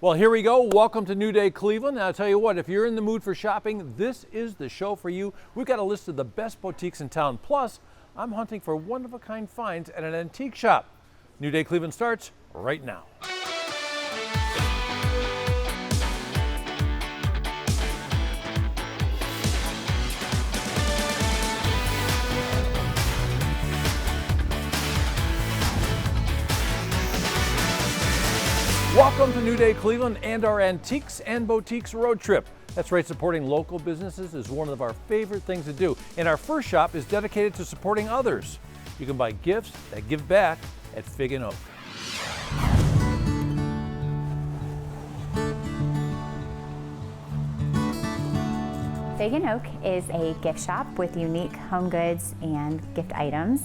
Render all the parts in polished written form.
Well, here we go. Welcome to New Day Cleveland. And I'll tell you what, if you're in the mood for shopping, this is the show for you. We've got a list of the best boutiques in town. Plus, I'm hunting for one-of-a-kind finds at an antique shop. New Day Cleveland starts right now. Welcome to New Day Cleveland and our Antiques and Boutiques road trip. That's right, supporting local businesses is one of our favorite things to do. And our first shop is dedicated to supporting others. You can buy gifts that give back at Fig and Oak. Fig and Oak is a gift shop with unique home goods and gift items.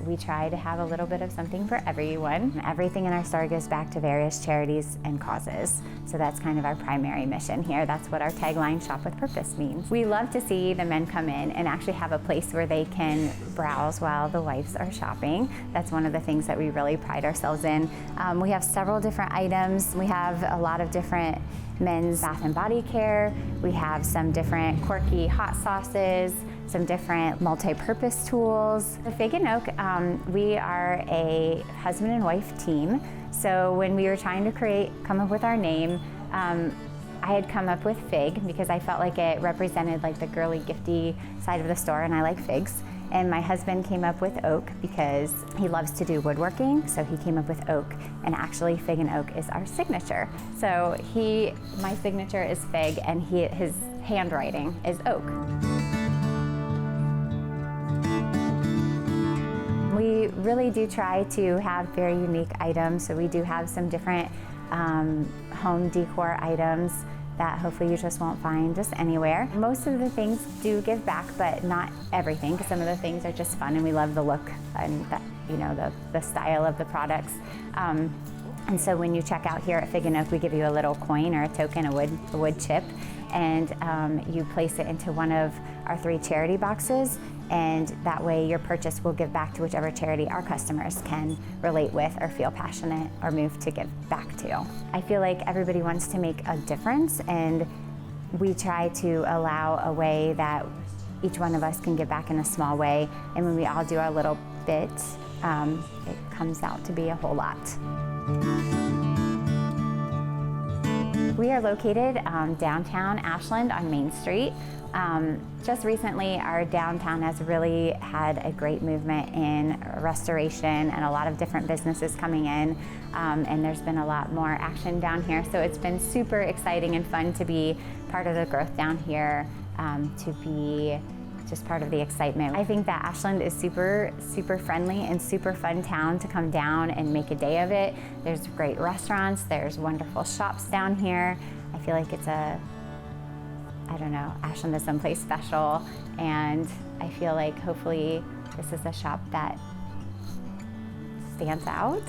We try to have a little bit of something for everyone. Everything in our store goes back to various charities and causes. So that's kind of our primary mission here. That's what our tagline, Shop with Purpose, means. We love to see the men come in and actually have a place where they can browse while the wives are shopping. That's one of the things that we really pride ourselves in. We have several different items. We have a lot of different men's bath and body care. We have some different quirky hot sauces, some different multi-purpose tools. The Fig and Oak, we are a husband and wife team. So when we were trying to come up with our name, I had come up with Fig because I felt like it represented like the girly, gifty side of the store, and I like figs. And my husband came up with Oak because he loves to do woodworking, so he came up with Oak. And actually, Fig and Oak is our signature. So my signature is Fig, and his handwriting is Oak. We really do try to have very unique items, so we do have some different home decor items that hopefully you just won't find just anywhere. Most of the things do give back, but not everything, because some of the things are just fun and we love the look and the style of the products. And so when you check out here at Fig and Oak, we give you a little coin or a token, a wood chip, and you place it into one of our 3 charity boxes, and that way your purchase will give back to whichever charity our customers can relate with or feel passionate or moved to give back to. I feel like everybody wants to make a difference, and we try to allow a way that each one of us can give back in a small way, and when we all do our little bit, it comes out to be a whole lot. We are located downtown Ashland on Main Street. Just recently, our downtown has really had a great movement in restoration and a lot of different businesses coming in, and there's been a lot more action down here. So it's been super exciting and fun to be part of the growth down here, to be just part of the excitement. I think that Ashland is super, super friendly and super fun town to come down and make a day of it. There's great restaurants, there's wonderful shops down here. I feel like Ashland is someplace special, and I feel like hopefully this is a shop that stands out.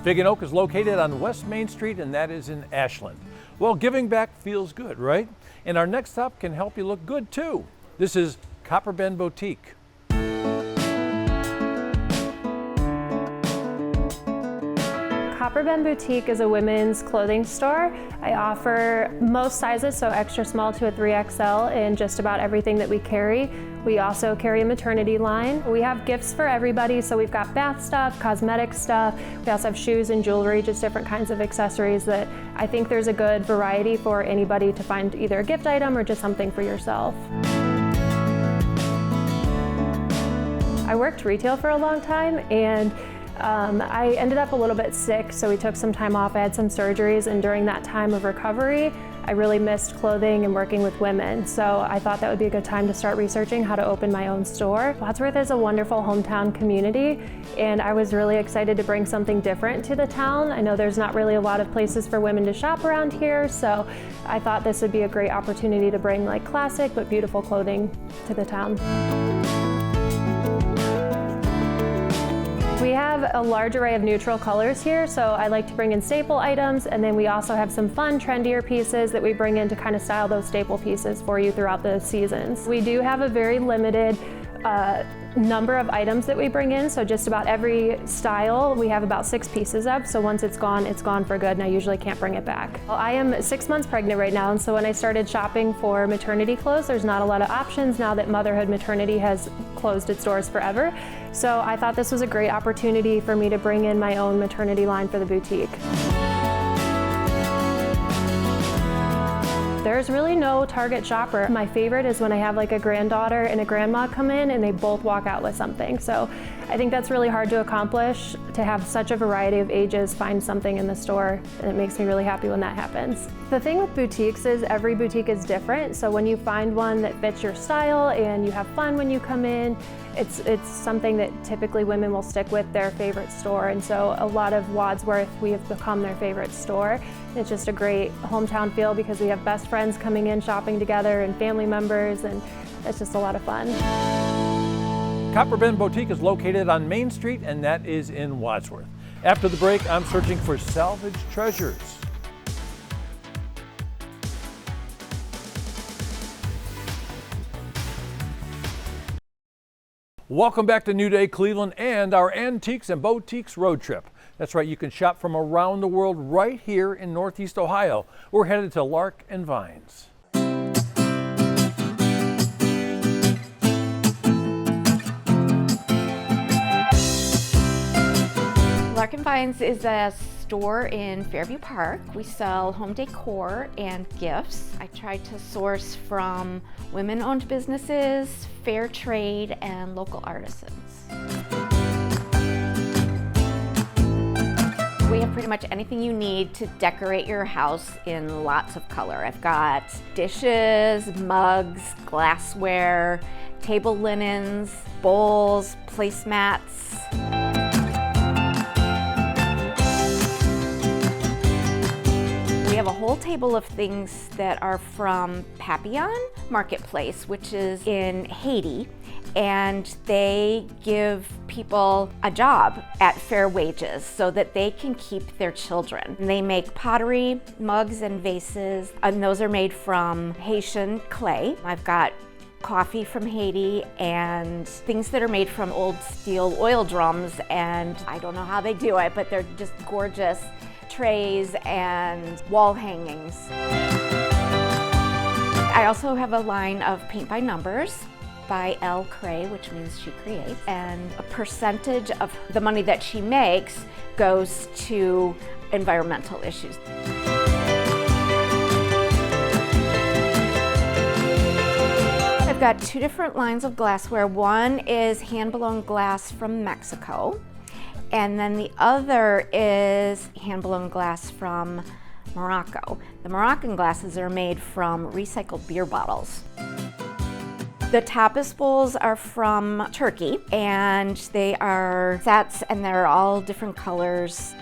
Fig and Oak is located on West Main Street, and that is in Ashland. Well, giving back feels good, right? And our next stop can help you look good too. This is Copper Bend Boutique. Copper Bend Boutique is a women's clothing store. I offer most sizes, so extra small to a 3XL in just about everything that we carry. We also carry a maternity line. We have gifts for everybody, so we've got bath stuff, cosmetic stuff. We also have shoes and jewelry, just different kinds of accessories that I think there's a good variety for anybody to find either a gift item or just something for yourself. I worked retail for a long time, and I ended up a little bit sick, so we took some time off. I had some surgeries, and during that time of recovery, I really missed clothing and working with women. So I thought that would be a good time to start researching how to open my own store. Wadsworth is a wonderful hometown community, and I was really excited to bring something different to the town. I know there's not really a lot of places for women to shop around here, so I thought this would be a great opportunity to bring like classic but beautiful clothing to the town. We have a large array of neutral colors here, so I like to bring in staple items, and then we also have some fun, trendier pieces that we bring in to kind of style those staple pieces for you throughout the seasons. We do have a very limited a number of items that we bring in. So just about every style we have about 6 pieces of. So once it's gone for good, and I usually can't bring it back. Well, I am 6 months pregnant right now, and so when I started shopping for maternity clothes, there's not a lot of options now that Motherhood Maternity has closed its doors forever. So I thought this was a great opportunity for me to bring in my own maternity line for the boutique. There's really no target shopper. My favorite is when I have like a granddaughter and a grandma come in and they both walk out with something. So I think that's really hard to accomplish, to have such a variety of ages find something in the store, and it makes me really happy when that happens. The thing with boutiques is every boutique is different, so when you find one that fits your style and you have fun when you come in, it's something that typically women will stick with their favorite store, and so a lot of Wadsworth, we have become their favorite store. It's just a great hometown feel because we have best friends coming in shopping together and family members, and it's just a lot of fun. Copper Bend Boutique is located on Main Street, and that is in Wadsworth. After the break, I'm searching for salvage treasures. Welcome back to New Day Cleveland and our Antiques and Boutiques road trip. That's right, you can shop from around the world right here in Northeast Ohio. We're headed to Lark and Vines. Lark and Vines is a store in Fairview Park. We sell home decor and gifts. I try to source from women-owned businesses, fair trade, and local artisans. We have pretty much anything you need to decorate your house in lots of color. I've got dishes, mugs, glassware, table linens, bowls, placemats. We have a whole table of things that are from Papillon Marketplace, which is in Haiti, and they give people a job at fair wages so that they can keep their children. And they make pottery, mugs, and vases, and those are made from Haitian clay. I've got coffee from Haiti and things that are made from old steel oil drums, and I don't know how they do it, but they're just gorgeous trays and wall hangings. I also have a line of paint by numbers by Elle Cray, which means she creates, and a percentage of the money that she makes goes to environmental issues. I've got 2 different lines of glassware. One is hand-blown glass from Mexico, and then the other is hand-blown glass from Morocco. The Moroccan glasses are made from recycled beer bottles. The tapas bowls are from Turkey, and they are sets, and they're all different colors.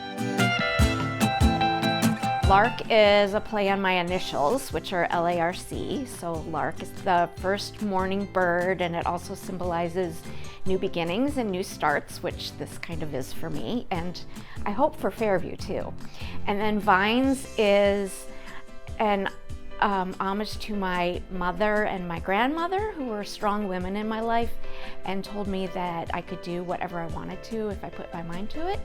Lark is a play on my initials, which are LARC. So Lark is the first morning bird, and it also symbolizes new beginnings and new starts, which this kind of is for me, and I hope for Fairview too. And then Vines is an homage to my mother and my grandmother, who were strong women in my life and told me that I could do whatever I wanted to if I put my mind to it.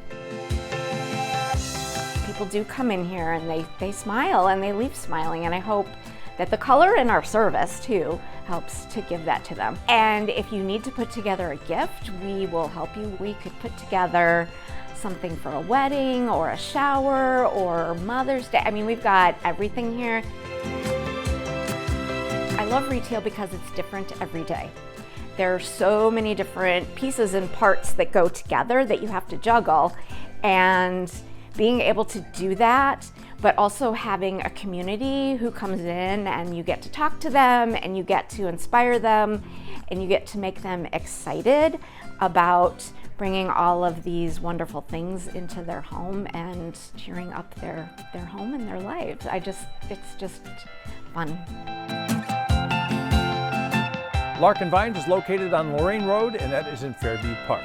People do come in here and they smile and they leave smiling, and I hope that the color in our service too helps to give that to them. And if you need to put together a gift, we will help you. We could put together something for a wedding or a shower or Mother's Day. I mean, we've got everything here. I love retail because it's different every day. There are so many different pieces and parts that go together that you have to juggle, and being able to do that, but also having a community who comes in and you get to talk to them and you get to inspire them and you get to make them excited about bringing all of these wonderful things into their home and cheering up their home and their lives. It's just fun. Lark and Vines is located on Lorraine Road, and that is in Fairview Park.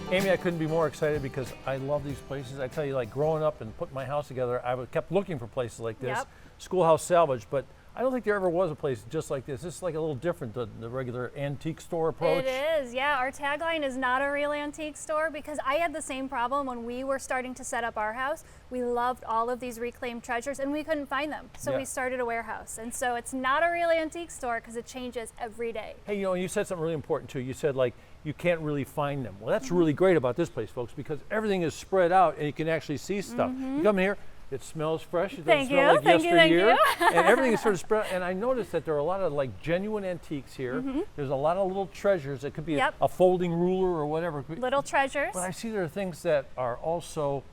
Amy, I couldn't be more excited because I love these places. I tell you, like growing up and putting my house together, kept looking for places like this. Yep. Schoolhouse Salvage, but I don't think there ever was a place just like this. This is like a little different than the regular antique store approach. It is, yeah. Our tagline is not a real antique store because I had the same problem when we were starting to set up our house. We loved all of these reclaimed treasures and we couldn't find them. So Yeah. we started a warehouse. And so it's not a real antique store because it changes every day. Hey, you know, you said something really important too. You said like you can't really find them. Well, that's really great about this place, folks, because everything is spread out and you can actually see stuff. You come here, it smells fresh. It doesn't Thank smell you, like thank you, thank yesteryear. you. And everything is sort of spread. And I noticed that there are a lot of like genuine antiques here. There's a lot of little treasures. It could be Yep. a folding ruler or whatever. Little treasures. But I see there are things that are also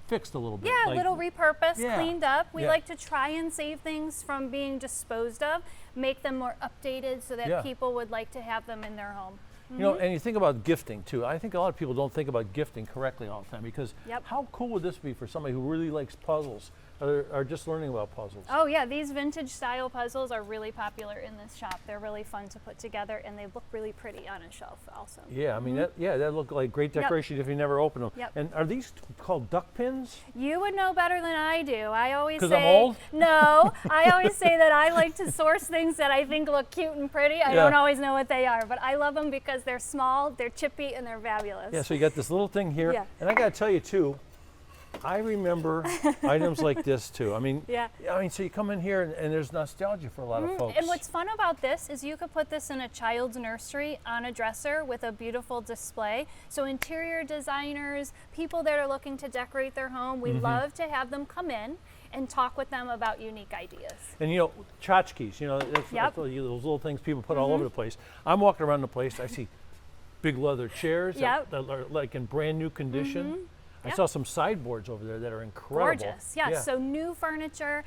fixed a little bit. Yeah, like, little repurposed, Yeah. cleaned up. We Yeah. like to try and save things from being disposed of, make them more updated so that Yeah. people would like to have them in their home. You know, and you think about gifting too. I think a lot of people don't think about gifting correctly all the time because Yep. how cool would this be for somebody who really likes puzzles or are just learning about puzzles? Oh yeah, these vintage style puzzles are really popular in this shop. They're really fun to put together and they look really pretty on a shelf also. Yeah, I mean, that look like great Yep. decoration if you never open them. Yep. And are these called duck pins? You would know better than I do. I always 'Cause say I'm old? No, I always say that I like to source things that I think look cute and pretty. I Yeah. don't always know what they are, but I love them because they're small, they're chippy, and they're fabulous. Yeah, so you got this little thing here. Yeah. And I got to tell you too, I remember items like this too. I mean, Yeah. so you come in here and there's nostalgia for a lot of folks. And what's fun about this is you could put this in a child's nursery on a dresser with a beautiful display. So interior designers, people that are looking to decorate their home, we love to have them come in and talk with them about unique ideas. And you know, tchotchkes, you know, that's Yep. those little things people put all over the place. I'm walking around the place, I see big leather chairs Yep. that are like in brand new condition. I Yep. saw some sideboards over there that are incredible. Gorgeous, yeah. So new furniture.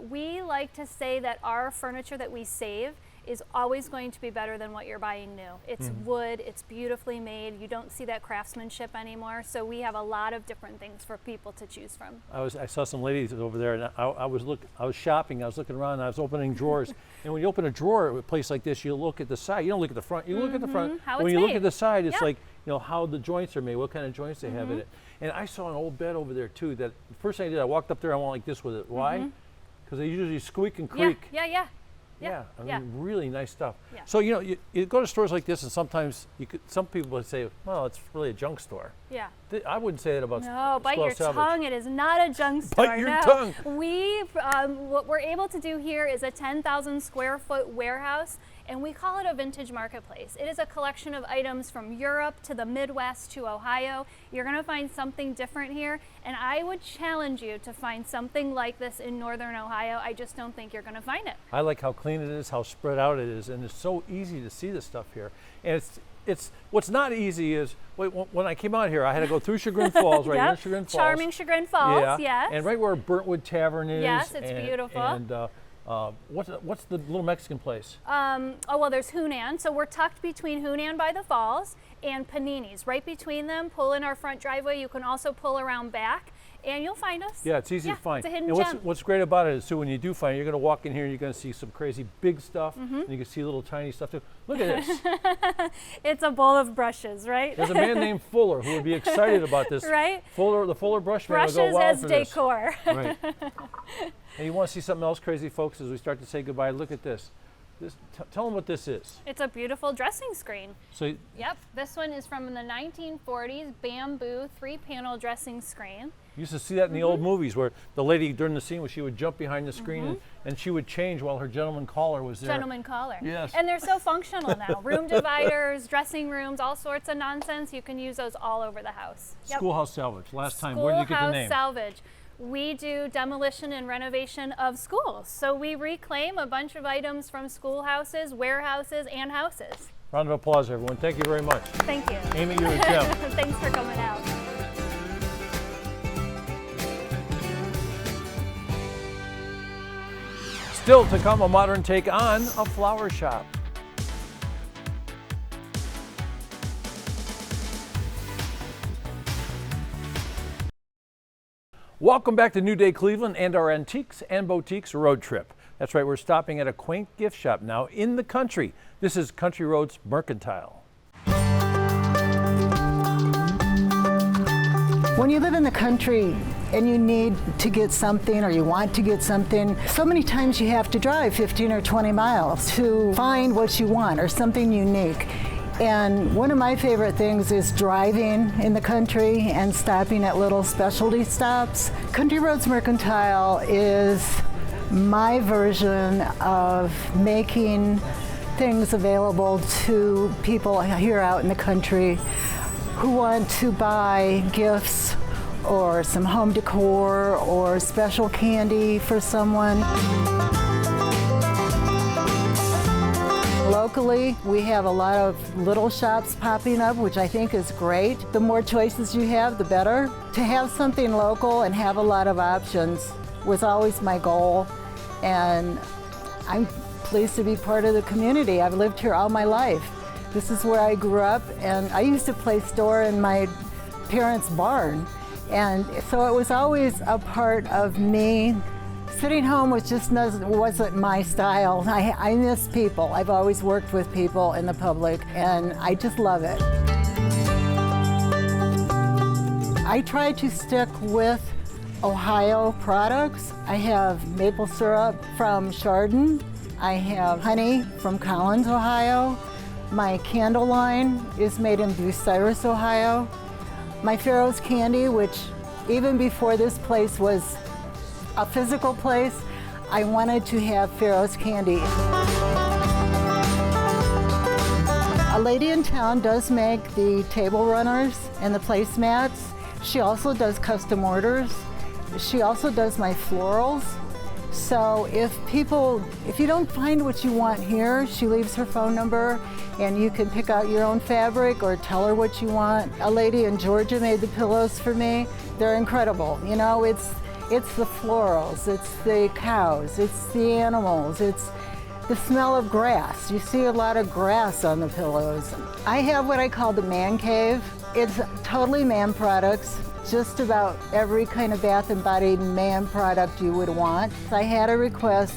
We like to say that our furniture that we save is always going to be better than what you're buying new. It's wood, it's beautifully made. You don't see that craftsmanship anymore. So we have a lot of different things for people to choose from. I saw some ladies over there, and I was shopping. I was looking around. And I was opening drawers, and when you open a drawer at a place like this, you look at the side. You don't look at the front. You look at the front. How When it's you look made. at the side, it's Yeah. like how the joints are made, what kind of joints they have in it. And I saw an old bed over there too. That the first thing I did, I walked up there. I went like this with it. Why? Because they usually squeak and creak. Yeah. Yeah, I mean, yeah. really nice stuff. Yeah. So you go to stores like this, and sometimes some people would say, "Well, it's really a junk store." Yeah. I wouldn't say that about No, bite your Schoolhouse Salvage. tongue. It is not a junk store. Bite your no. tongue. What we're able to do here is a 10,000 square foot warehouse, and we call it a vintage marketplace. It is a collection of items from Europe to the Midwest to Ohio. You're going to find something different here, and I would challenge you to find something like this in Northern Ohio. I just don't think you're going to find it. I like how clean it is, how spread out it is, and it's so easy to see this stuff here. And it's what's not easy is when I came out here, I had to go through Chagrin Falls, right? Yep. You're in Chagrin Falls. Charming Chagrin Falls, Yeah. yes. And right where Burntwood Tavern is. Yes, it's beautiful. And what's the little Mexican place? Well, there's Hunan. So we're tucked between Hunan by the Falls and Panini's. Right between them, pull in our front driveway. You can also pull around back, and you'll find us. Yeah, it's easy to find. It's a hidden and gem. what's great about it is, too, when you do find it, you're going to walk in here and you're going to see some crazy big stuff, and you can see little tiny stuff, too. Look at this. It's a bowl of brushes, right? There's a man named Fuller who would be excited about this. Right? The Fuller brush man would Brushes go wild as for this. decor. Right. And you want to see something else crazy, folks, as we start to say goodbye? Look at this. Tell them what this is. It's a beautiful dressing screen. So Yep, this one is from the 1940s bamboo 3-panel dressing screen. you used to see that in the old movies where the lady during the scene, where she would jump behind the screen and she would change while her gentleman caller was there. Gentleman collar. Yes. And they're so functional now. Room dividers, dressing rooms, all sorts of nonsense. You can use those all over the house. Yep. Schoolhouse Salvage. Last time, where did you get the Schoolhouse name? Salvage. We do demolition and renovation of schools. So we reclaim a bunch of items from schoolhouses, warehouses, and houses. Round of applause, everyone. Thank you very much. Thank you. Amy, you're a gem. Thanks for coming out. Still to come, a modern take on a flower shop. Welcome back to New Day Cleveland and our Antiques and Boutiques road trip. That's right, we're stopping at a quaint gift shop now in the country. This is Country Roads Mercantile. When you live in the country and you need to get something or you want to get something, so many times you have to drive 15 or 20 miles to find what you want or something unique. And one of my favorite things is driving in the country and stopping at little specialty stops. Country Roads Mercantile is my version of making things available to people here out in the country who want to buy gifts or some home decor or special candy for someone. Locally, we have a lot of little shops popping up, which I think is great. The more choices you have, the better. To have something local and have a lot of options was always my goal, and I'm pleased to be part of the community. I've lived here all my life. This is where I grew up, and I used to play store in my parents' barn. And so it was always a part of me. Sitting home wasn't my style. I miss people. I've always worked with people in the public, and I just love it. I try to stick with Ohio products. I have maple syrup from Chardon. I have honey from Collins, Ohio. My candle line is made in Bucyrus, Ohio. My Pharaoh's candy, which even before this place was a physical place, I wanted to have Pharaoh's candy. A lady in town does make the table runners and the placemats. She also does custom orders. She also does my florals. So if you don't find what you want here, she leaves her phone number and you can pick out your own fabric or tell her what you want. A lady in Georgia made the pillows for me. They're incredible. You know, it's the florals, it's the cows, it's the animals, it's the smell of grass. You see a lot of grass on the pillows. I have what I call the man cave. It's totally man products. Just about every kind of Bath & Body man product you would want. I had a request,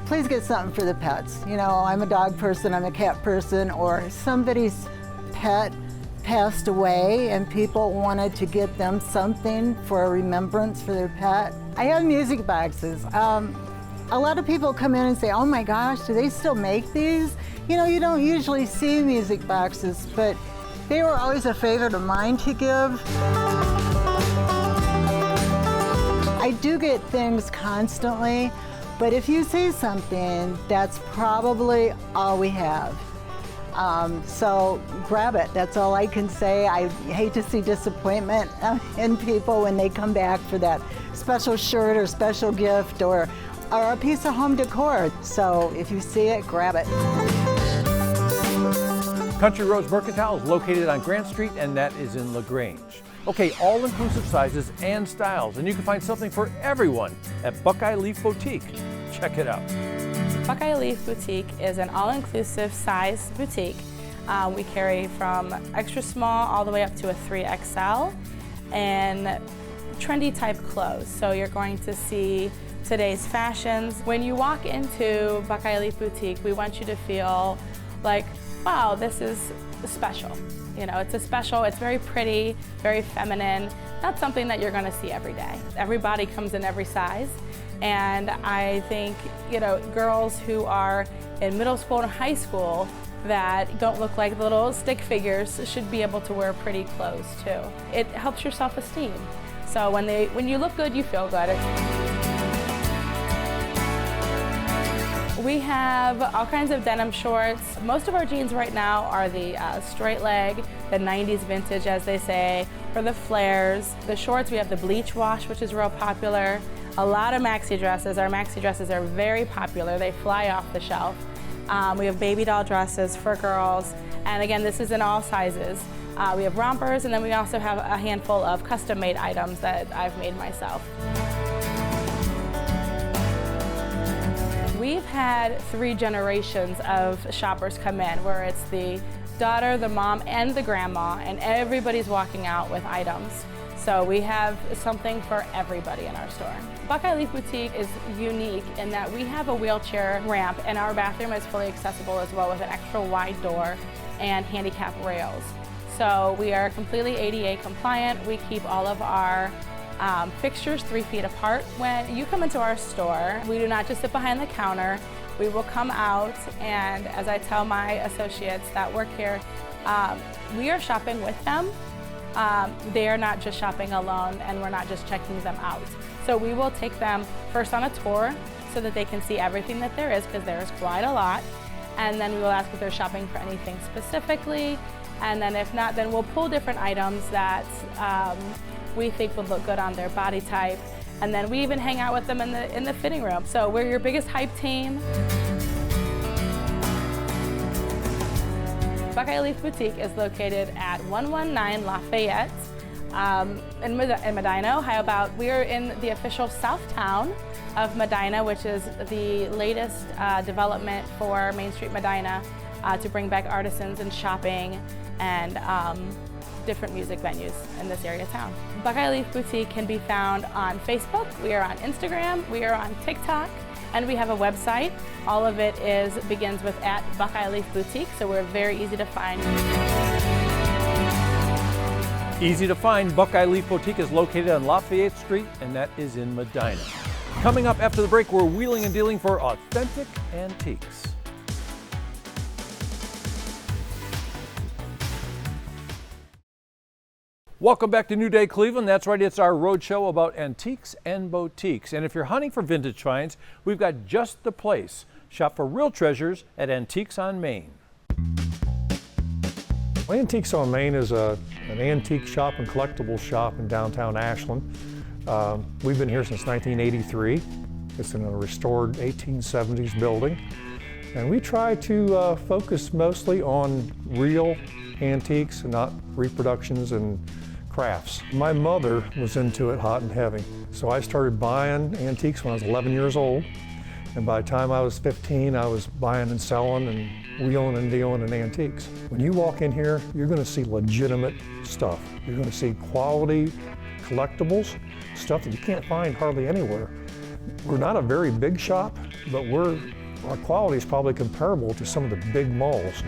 please get something for the pets. You know, I'm a dog person, I'm a cat person, or somebody's pet passed away and people wanted to get them something for a remembrance for their pet. I have music boxes. A lot of people come in and say, oh my gosh, do they still make these? You know, you don't usually see music boxes, but they were always a favorite of mine to give. I do get things constantly, but if you see something, that's probably all we have. So grab it, that's all I can say. I hate to see disappointment in people when they come back for that special shirt or special gift or a piece of home decor. So if you see it, grab it. Country Roads Mercantile is located on Grant Street, and that is in LaGrange. Okay, all-inclusive sizes and styles, and you can find something for everyone at Buckeye Leaf Boutique. Check it out. Buckeye Leaf Boutique is an all-inclusive size boutique. We carry from extra small all the way up to a 3XL and trendy type clothes. So you're going to see today's fashions. When you walk into Buckeye Leaf Boutique, we want you to feel like, wow, this is special. You know, it's very pretty, very feminine, not something that you're gonna see every day. Everybody comes in every size, and I think, you know, girls who are in middle school and high school that don't look like little stick figures should be able to wear pretty clothes too. It helps your self-esteem. So when you look good, you feel good. We have all kinds of denim shorts. Most of our jeans right now are the straight leg, the 90s vintage as they say, or the flares. The shorts, we have the bleach wash, which is real popular. A lot of maxi dresses. Our maxi dresses are very popular. They fly off the shelf. We have baby doll dresses for girls. And again, this is in all sizes. We have rompers, and then we also have a handful of custom-made items that I've made myself. We've had 3 generations of shoppers come in, where it's the daughter, the mom, and the grandma, and everybody's walking out with items. So we have something for everybody in our store. Buckeye Leaf Boutique is unique in that we have a wheelchair ramp, and our bathroom is fully accessible as well with an extra wide door and handicap rails. So we are completely ADA compliant. We keep all of our fixtures 3 feet apart. When you come into our store, we do not just sit behind the counter. We will come out, and as I tell my associates that work here, we are shopping with them. They are not just shopping alone, and we're not just checking them out. So we will take them first on a tour so that they can see everything that there is, because there is quite a lot. And then we will ask if they're shopping for anything specifically. And then if not, then we'll pull different items that we think would look good on their body type. And then we even hang out with them in the fitting room. So we're your biggest hype team. Buckeye Leaf Boutique is located at 119 Lafayette in Medina, Ohio. We are in the official south town of Medina, which is the latest development for Main Street Medina to bring back artisans and shopping and different music venues in this area of town. Buckeye Leaf Boutique can be found on Facebook, we are on Instagram, we are on TikTok, and we have a website. All of it begins with @Buckeye Leaf Boutique, so we're very easy to find. Easy to find, Buckeye Leaf Boutique is located on Lafayette Street, and that is in Medina. Coming up after the break, we're wheeling and dealing for authentic antiques. Welcome back to New Day Cleveland. That's right, it's our road show about antiques and boutiques. And if you're hunting for vintage finds, we've got just the place. Shop for real treasures at Antiques on Main. Antiques on Main is an antique shop and collectibles shop in downtown Ashland. We've been here since 1983. It's in a restored 1870s building. And we try to focus mostly on real antiques and not reproductions and crafts. My mother was into it hot and heavy. So I started buying antiques when I was 11 years old. And by the time I was 15, I was buying and selling and wheeling and dealing in antiques. When you walk in here, you're going to see legitimate stuff. You're going to see quality collectibles, stuff that you can't find hardly anywhere. We're not a very big shop, but our quality is probably comparable to some of the big malls.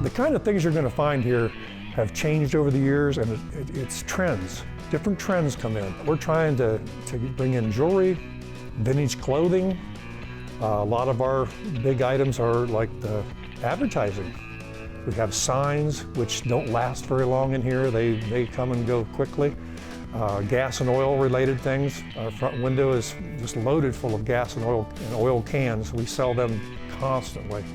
The kind of things you're going to find here have changed over the years, and it's trends. Different trends come in. We're trying to bring in jewelry, vintage clothing. A lot of our big items are like the advertising. We have signs which don't last very long in here. They come and go quickly. Gas and oil related things. Our front window is just loaded full of gas and oil cans. We sell them constantly.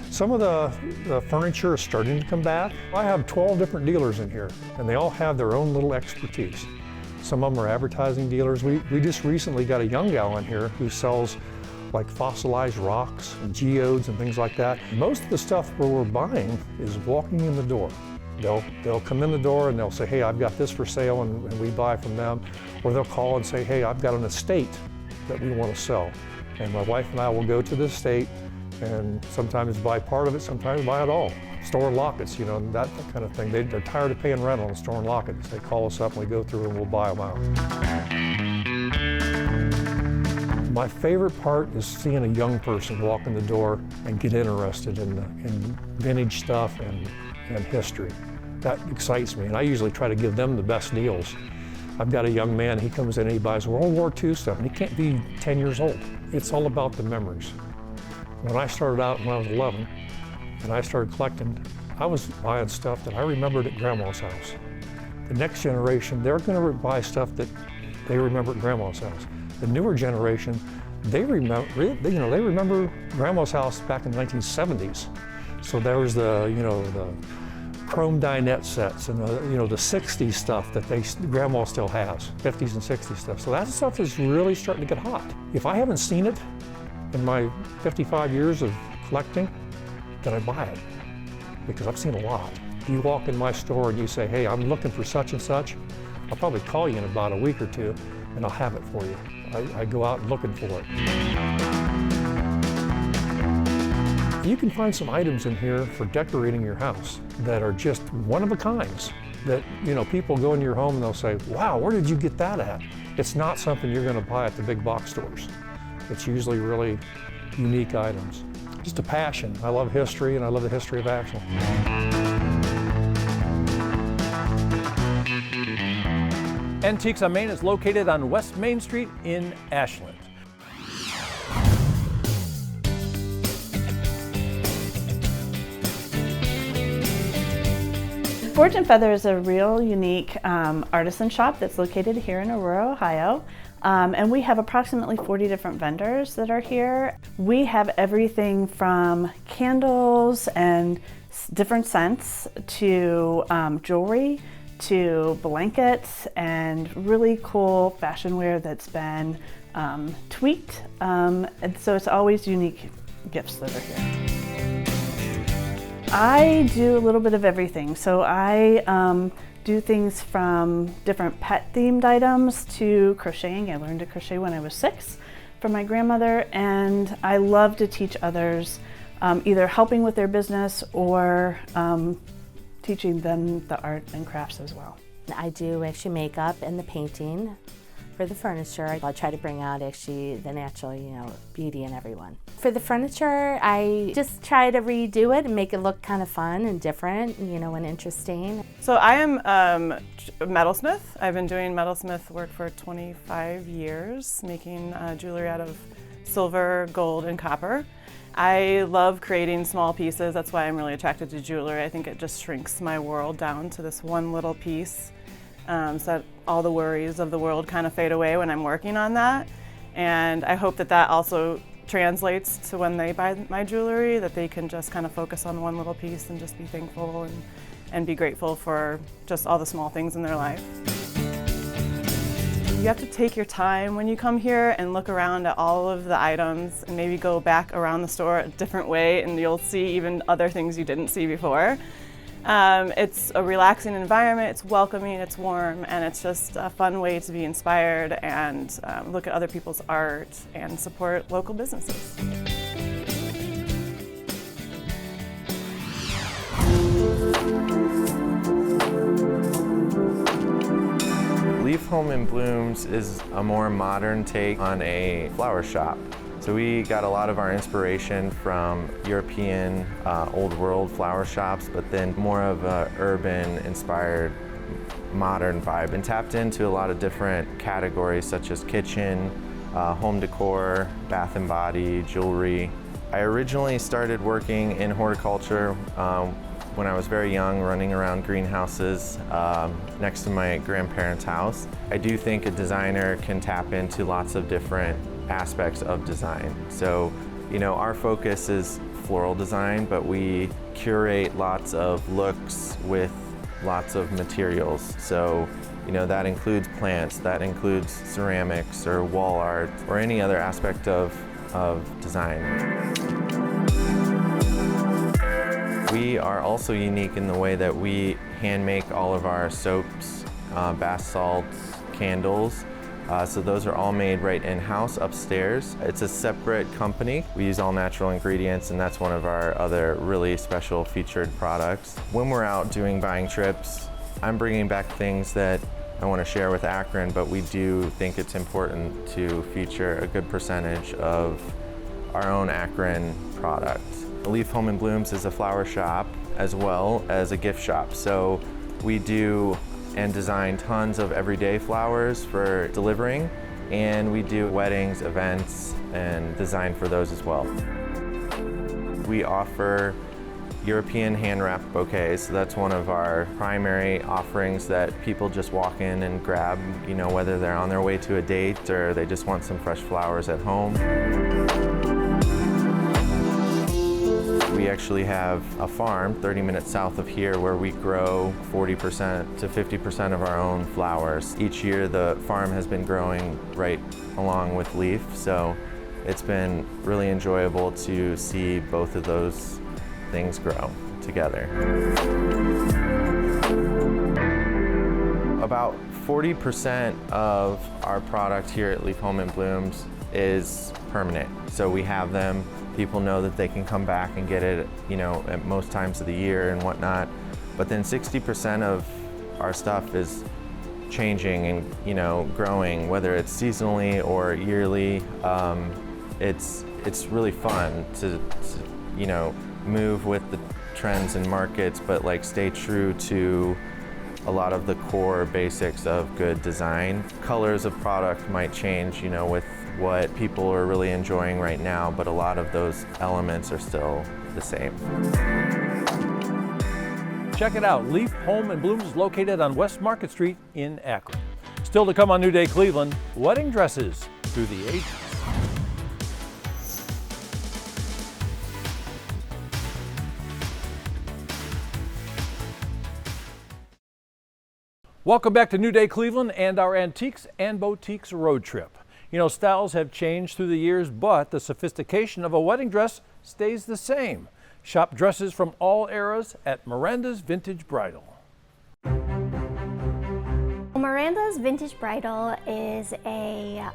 Some of the furniture is starting to come back. I have 12 different dealers in here, and they all have their own little expertise. Some of them are advertising dealers. We just recently got a young gal in here who sells like fossilized rocks and geodes and things like that. Most of the stuff where we're buying is walking in the door. They'll come in the door and they'll say, hey, I've got this for sale, and we buy from them. Or they'll call and say, hey, I've got an estate that we want to sell. And my wife and I will go to the estate and sometimes buy part of it, sometimes buy it all. Storing lockets, that kind of thing. They're tired of paying rent on storing lockets. They call us up and we go through and we'll buy them out. My favorite part is seeing a young person walk in the door and get interested in vintage stuff and history. That excites me, and I usually try to give them the best deals. I've got a young man, he comes in and he buys World War II stuff, and he can't be 10 years old. It's all about the memories. When I started out when I was 11, and I started collecting, I was buying stuff that I remembered at Grandma's house. The next generation, they're going to buy stuff that they remember at Grandma's house. The newer generation, they remember Grandma's house back in the 1970s. So there was the chrome dinette sets and the 60s stuff that Grandma still has, 50s and 60s stuff. So that stuff is really starting to get hot. If I haven't seen it in my 55 years of collecting, then I buy it, because I've seen a lot. If you walk in my store and you say, hey, I'm looking for such and such, I'll probably call you in about a week or two and I'll have it for you. I go out looking for it. You can find some items in here for decorating your house that are just one of a kinds. That people go into your home and they'll say, wow, where did you get that at? It's not something you're going to buy at the big box stores. It's usually really unique items. just a passion. I love history, and I love the history of Ashland. Antiques on Main is located on West Main Street in Ashland. Forge and Feather is a real unique artisan shop that's located here in Aurora, Ohio. And we have approximately 40 different vendors that are here. We have everything from candles and different scents to jewelry to blankets and really cool fashion wear that's been tweaked. And so it's always unique gifts that are here. I do a little bit of everything. So I do things from different pet themed items to crocheting. I learned to crochet when I was 6 from my grandmother, and I love to teach others, either helping with their business or teaching them the art and crafts as well. I do actually makeup and the painting for the furniture. I try to bring out actually the natural, beauty in everyone. For the furniture, I just try to redo it and make it look kind of fun and different, and interesting. So I am a metalsmith. I've been doing metalsmith work for 25 years, making jewelry out of silver, gold, and copper. I love creating small pieces. That's why I'm really attracted to jewelry. I think it just shrinks my world down to this one little piece. So that all the worries of the world kind of fade away when I'm working on that. And I hope that that also translates to when they buy my jewelry, that they can just kind of focus on one little piece and just be thankful and be grateful for just all the small things in their life. You have to take your time when you come here and look around at all of the items and maybe go back around the store a different way, and you'll see even other things you didn't see before. It's a relaxing environment, it's welcoming, it's warm, and it's just a fun way to be inspired and look at other people's art and support local businesses. Leaf Home in Blooms is a more modern take on a flower shop. So we got a lot of our inspiration from European old world flower shops, but then more of a urban inspired modern vibe, and tapped into a lot of different categories such as kitchen, home decor, bath and body, jewelry. I originally started working in horticulture when I was very young, running around greenhouses next to my grandparents' house. I do think a designer can tap into lots of different aspects of design. So, our focus is floral design, but we curate lots of looks with lots of materials. So, that includes plants, that includes ceramics or wall art or any other aspect of design. We are also unique in the way that we hand make all of our soaps, bath salts, candles. So those are all made right in-house upstairs. It's a separate company. We use all natural ingredients, and that's one of our other really special featured products. When we're out doing buying trips, I'm bringing back things that I want to share with Akron, but we do think it's important to feature a good percentage of our own Akron product. Leaf Home in Blooms is a flower shop as well as a gift shop. So we do and design tons of everyday flowers for delivering, and we do weddings, events, and design for those as well. We offer European hand-wrapped bouquets, so that's one of our primary offerings that people just walk in and grab, whether they're on their way to a date or they just want some fresh flowers at home. We actually have a farm 30 minutes south of here where we grow 40% to 50% of our own flowers. Each year the farm has been growing right along with Leaf, so it's been really enjoyable to see both of those things grow together. About 40% of our product here at Leaf Home in Blooms is permanent. So we have them, people know that they can come back and get it, at most times of the year and whatnot. But then 60% of our stuff is changing and, growing, whether it's seasonally or yearly. It's really fun to you know, move with the trends and markets, but like stay true to a lot of the core basics of good design. Colors of product might change, you know, with what people are really enjoying right now, but a lot of those elements are still the same. Check it out. Leaf Home and Blooms is located on West Market Street in Akron. Still to come on New Day Cleveland, wedding dresses through the ages. Welcome back to New Day Cleveland and our Antiques and Boutiques road trip. You know, styles have changed through the years, but the sophistication of a wedding dress stays the same. Shop dresses from all eras at Miranda's Vintage Bridal. Miranda's Vintage Bridal is a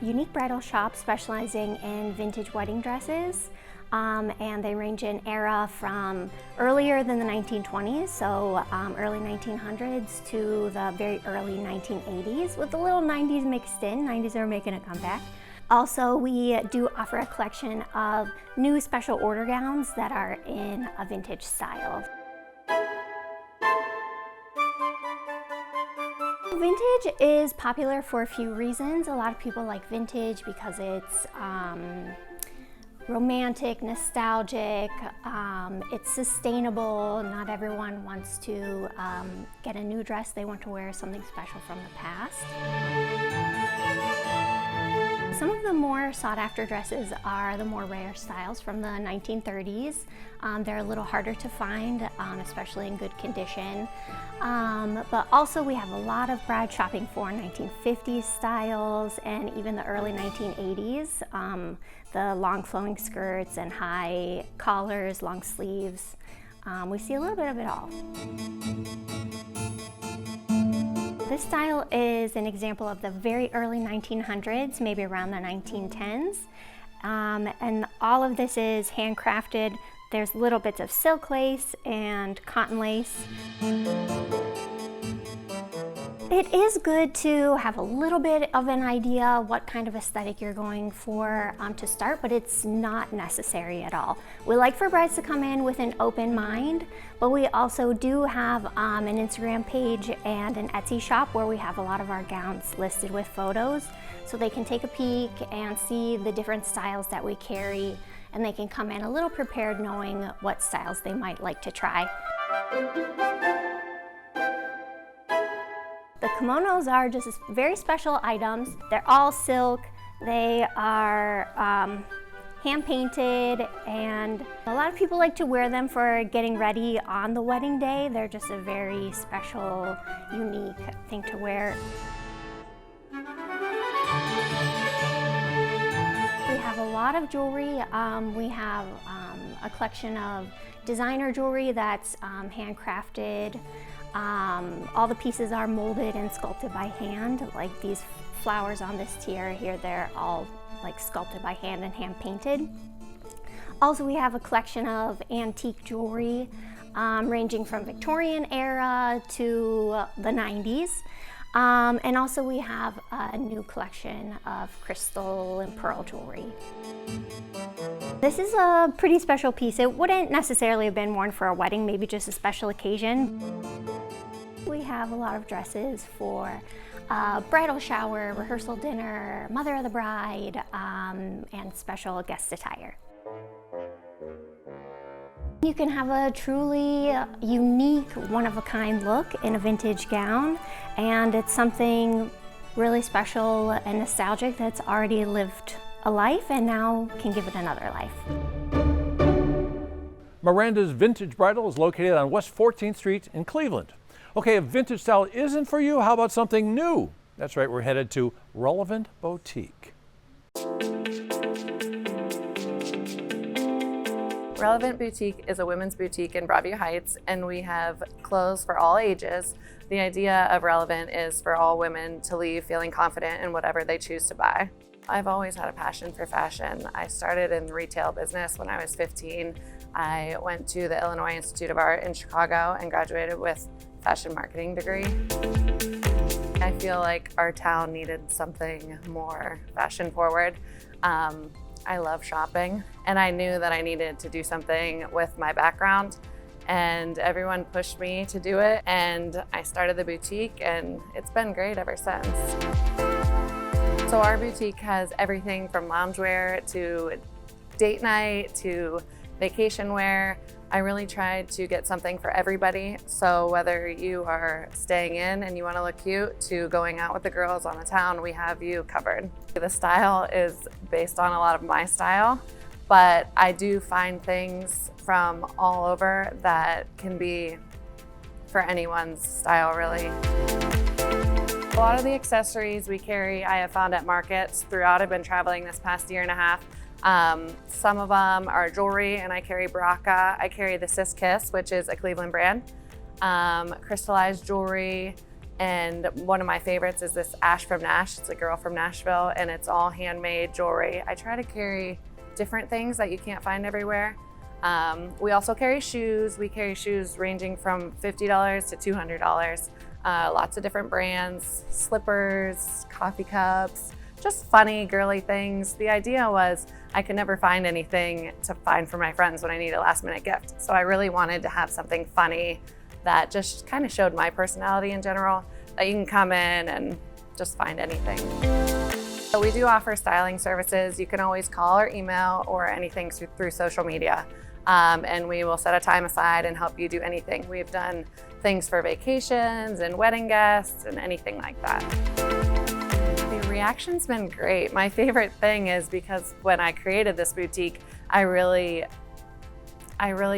unique bridal shop specializing in vintage wedding dresses. And they range in era from earlier than the 1920s, so early 1900s, to the very early 1980s, with the little 90s mixed in. 90s are making a comeback. Also, we do offer a collection of new special order gowns that are in a vintage style. Vintage is popular for a few reasons. A lot of people like vintage because it's romantic, nostalgic, it's sustainable. Not everyone wants to get a new dress. They want to wear something special from the past. Some of the more sought after dresses are the more rare styles from the 1930s. They're a little harder to find, especially in good condition. But also we have a lot of bride shopping for 1950s styles and even the early 1980s. The long flowing skirts and high collars, long sleeves. We see a little bit of it all. This style is an example of the very early 1900s, maybe around the 1910s. And all of this is handcrafted. There's little bits of silk lace and cotton lace. It is good to have a little bit of an idea what kind of aesthetic you're going for to start, but it's not necessary at all. We like for brides to come in with an open mind, but we also do have an Instagram page and an Etsy shop where we have a lot of our gowns listed with photos, so they can take a peek and see the different styles that we carry, and they can come in a little prepared knowing what styles they might like to try. The kimonos are just very special items. They're all silk. They are hand painted, and a lot of people like to wear them for getting ready on the wedding day. They're just a very special, unique thing to wear. We have a lot of jewelry. We have a collection of designer jewelry that's handcrafted. All the pieces are molded and sculpted by hand, like these flowers on this tiara here, they're all like sculpted by hand and hand painted. Also, we have a collection of antique jewelry ranging from Victorian era to the 90s. And also we have a new collection of crystal and pearl jewelry. This is a pretty special piece. It wouldn't necessarily have been worn for a wedding, maybe just a special occasion. We have a lot of dresses for bridal shower, rehearsal dinner, mother of the bride, and special guest attire. You can have a truly unique, one-of-a-kind look in a vintage gown, and it's something really special and nostalgic that's already lived a life and now can give it another life. Miranda's Vintage Bridal is located on West 14th Street in Cleveland. Okay, if vintage style isn't for you, how about something new? That's right, we're headed to Relevant Boutique. Relevant Boutique is a women's boutique in Broadview Heights, and we have clothes for all ages. The idea of Relevant is for all women to leave feeling confident in whatever they choose to buy. I've always had a passion for fashion. I started in the retail business when I was 15. I went to the Illinois Institute of Art in Chicago and graduated with a fashion marketing degree. I feel like our town needed something more fashion forward. I love shopping, and I knew that I needed to do something with my background, and everyone pushed me to do it, and I started the boutique, and it's been great ever since. So our boutique has everything from loungewear to date night to vacation wear. I really tried to get something for everybody. So whether you are staying in and you want to look cute to going out with the girls on the town, we have you covered. The style is based on a lot of my style, but I do find things from all over that can be for anyone's style, really. A lot of the accessories we carry I have found at markets throughout. I've been traveling this past year and a half. Some of them are jewelry, and I carry Braca. I carry the Sis Kiss, which is a Cleveland brand. Crystallized jewelry, and one of my favorites is this Ash from Nash. It's a girl from Nashville, and it's all handmade jewelry. I try to carry different things that you can't find everywhere. We also carry shoes. We carry shoes ranging from $50 to $200. Lots of different brands, slippers, coffee cups, just funny, girly things. The idea was I could never find anything to find for my friends when I need a last minute gift. So I really wanted to have something funny that just kind of showed my personality in general, that you can come in and just find anything. So we do offer styling services. You can always call or email or anything through social media. And we will set a time aside and help you do anything. We've done things for vacations and wedding guests and anything like that. The reaction's been great. My favorite thing is because when I created this boutique, I really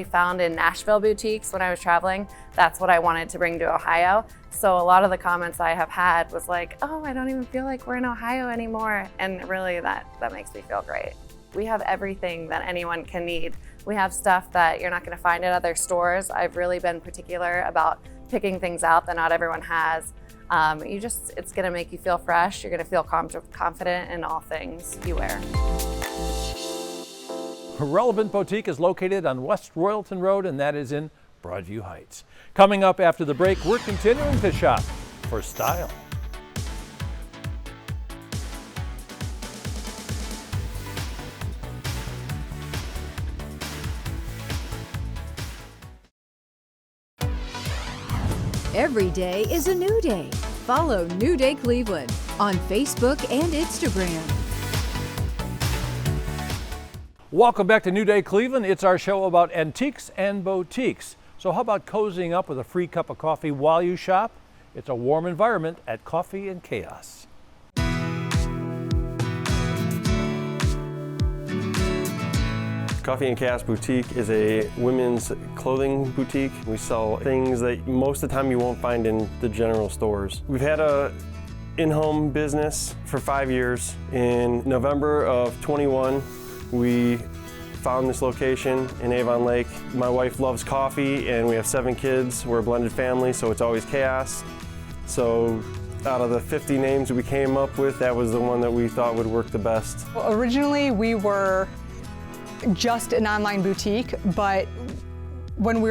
found in Nashville boutiques when I was traveling, that's what I wanted to bring to Ohio. So a lot of the comments I have had was like, oh, I don't even feel like we're in Ohio anymore. And really that makes me feel great. We have everything that anyone can need. We have stuff that you're not gonna find at other stores. I've really been particular about picking things out that not everyone has. It's gonna make you feel fresh. You're gonna feel confident in all things you wear. Relevant Boutique is located on West Royalton Road, and that is in Broadview Heights. Coming up after the break, we're continuing to shop for style. Every day is a new day. Follow New Day Cleveland on Facebook and Instagram. Welcome back to New Day Cleveland. It's our show about antiques and boutiques. So how about cozying up with a free cup of coffee while you shop? It's a warm environment at Coffee and Chaos. Coffee and Chaos Boutique is a women's clothing boutique. We sell things that most of the time you won't find in the general stores. We've had a in-home business for 5 years. In November of 21, we found this location in Avon Lake. My wife loves coffee and we have 7 kids. We're a blended family, so it's always chaos. So out of the 50 names we came up with, that was the one that we thought would work the best. Well, originally we were just an online boutique, but when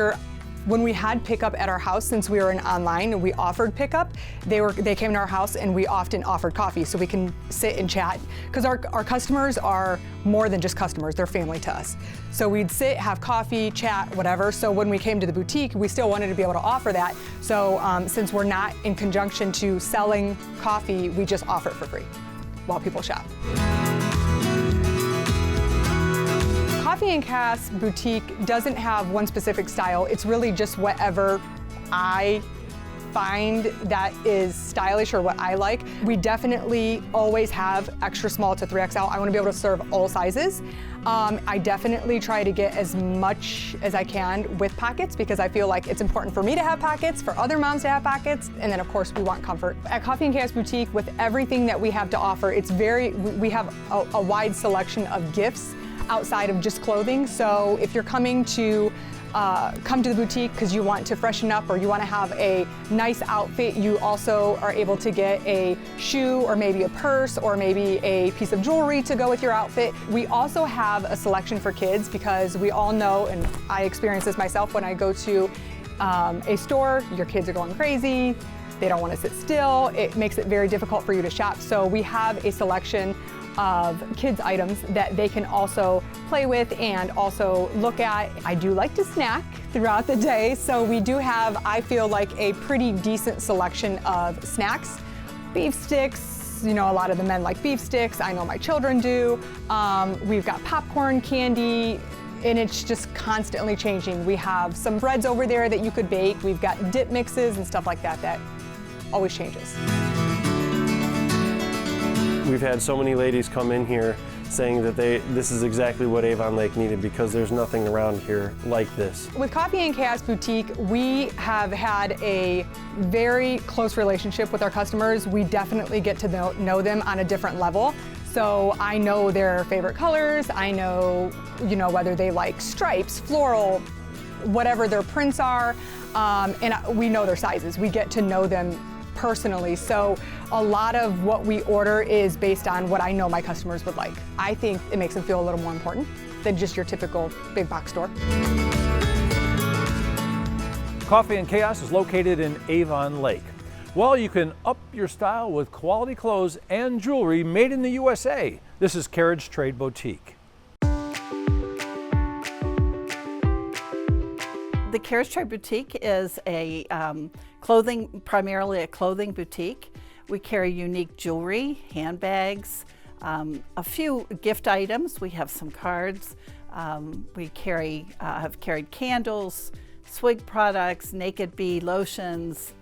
we had pickup at our house, since we were an online, we offered pickup. They came to our house and we often offered coffee so we can sit and chat, because our customers are more than just customers, they're family to us. So we'd sit, have coffee, chat, whatever. So when we came to the boutique, we still wanted to be able to offer that. So since we're not in conjunction to selling coffee, we just offer it for free while people shop. Coffee and Chaos Boutique doesn't have one specific style. It's really just whatever I find that is stylish or what I like. We definitely always have extra small to 3XL. I want to be able to serve all sizes. I definitely try to get as much as I can with pockets, because I feel like it's important for me to have pockets, for other moms to have pockets, and then of course we want comfort. At Coffee and Chaos Boutique, with everything that we have to offer, we have a wide selection of gifts outside of just clothing. So if you're coming to come to the boutique because you want to freshen up or you want to have a nice outfit, you also are able to get a shoe or maybe a purse or maybe a piece of jewelry to go with your outfit. We also have a selection for kids, because we all know, and I experience this myself, when I go to a store, your kids are going crazy. They don't want to sit still. It makes it very difficult for you to shop. So we have a selection of kids items that they can also play with and also look at. I do like to snack throughout the day, so we do have, I feel like, a pretty decent selection of snacks. Beef sticks, you know, a lot of the men like beef sticks. I know my children do. We've got popcorn, candy, and it's just constantly changing. We have some breads over there that you could bake. We've got dip mixes and stuff like that that always changes. We've had so many ladies come in here saying that this is exactly what Avon Lake needed because there's nothing around here like this. With Coffee and Chaos Boutique, we have had a very close relationship with our customers. We definitely get to know them on a different level. So I know their favorite colors. I know, you know, whether they like stripes, floral, whatever their prints are, and we know their sizes. We get to know them personally. So a lot of what we order is based on what I know my customers would like. I think it makes them feel a little more important than just your typical big box store. Coffee and Chaos is located in Avon Lake. Well, you can up your style with quality clothes and jewelry made in the USA. This is Carriage Trade Boutique. The Carriage Trade Boutique is a primarily a clothing boutique. We carry unique jewelry, handbags, a few gift items. We have some cards. We have carried candles, swig products, Naked Bee lotions,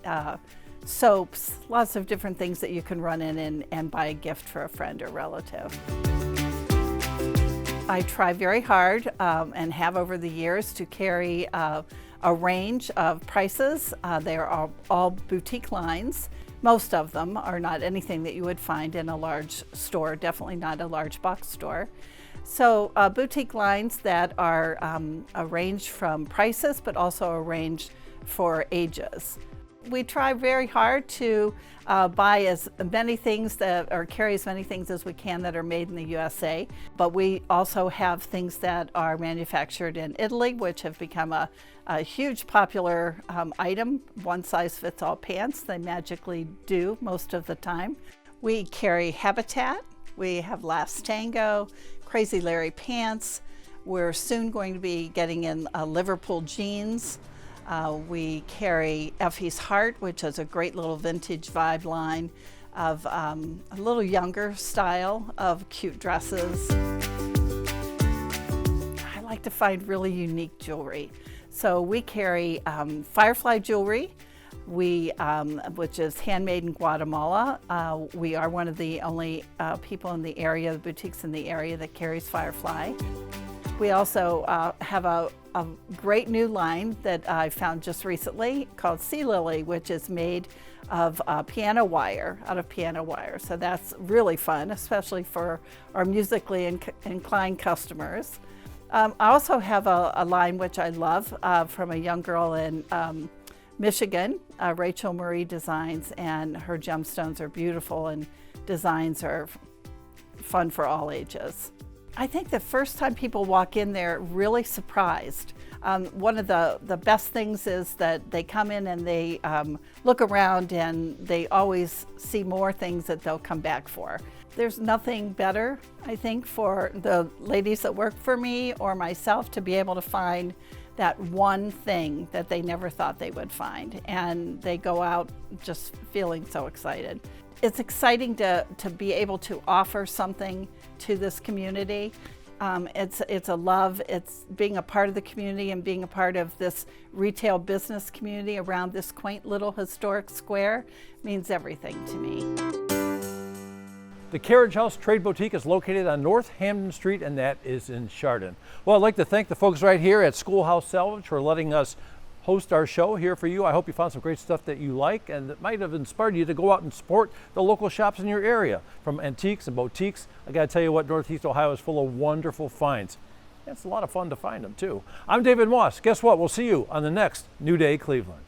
soaps, lots of different things that you can run in and buy a gift for a friend or relative. I try very hard and have over the years to carry a range of prices. They are all boutique lines. Most of them are not anything that you would find in a large store, definitely not a large box store. So boutique lines that are a range from prices, but also a range for ages. We try very hard to buy as many things or carry as many things as we can that are made in the USA, but we also have things that are manufactured in Italy, which have become a huge popular item. One size fits all pants, they magically do most of the time. We carry Habitat, we have Last Tango, Crazy Larry pants. We're soon going to be getting in Liverpool jeans. We carry Effie's Heart, which is a great little vintage vibe line of a little younger style of cute dresses. I like to find really unique jewelry. So we carry Firefly jewelry, which is handmade in Guatemala. We are one of the only people in the area, boutiques in the area that carries Firefly. We also have a great new line that I found just recently called Sea Lily, which is made of piano wire, out of piano wire. So that's really fun, especially for our musically inclined customers. I also have a line which I love from a young girl in Michigan, Rachel Marie Designs, and her gemstones are beautiful and designs are fun for all ages. I think the first time people walk in, they're really surprised. One of the best things is that they come in and they look around and they always see more things that they'll come back for. There's nothing better, I think, for the ladies that work for me or myself to be able to find that one thing that they never thought they would find, and they go out just feeling so excited. It's exciting to be able to offer something to this community. It's a love, it's being a part of the community and being a part of this retail business community around this quaint little historic square means everything to me. The Carriage House Trade Boutique is located on North Hampden Street, and that is in Chardon. Well, I'd like to thank the folks right here at Schoolhouse Salvage for letting us host our show here for you. I hope you found some great stuff that you like and that might have inspired you to go out and support the local shops in your area. From antiques and boutiques, I gotta tell you what, Northeast Ohio is full of wonderful finds. It's a lot of fun to find them too. I'm David Moss. Guess what? We'll see you on the next New Day Cleveland.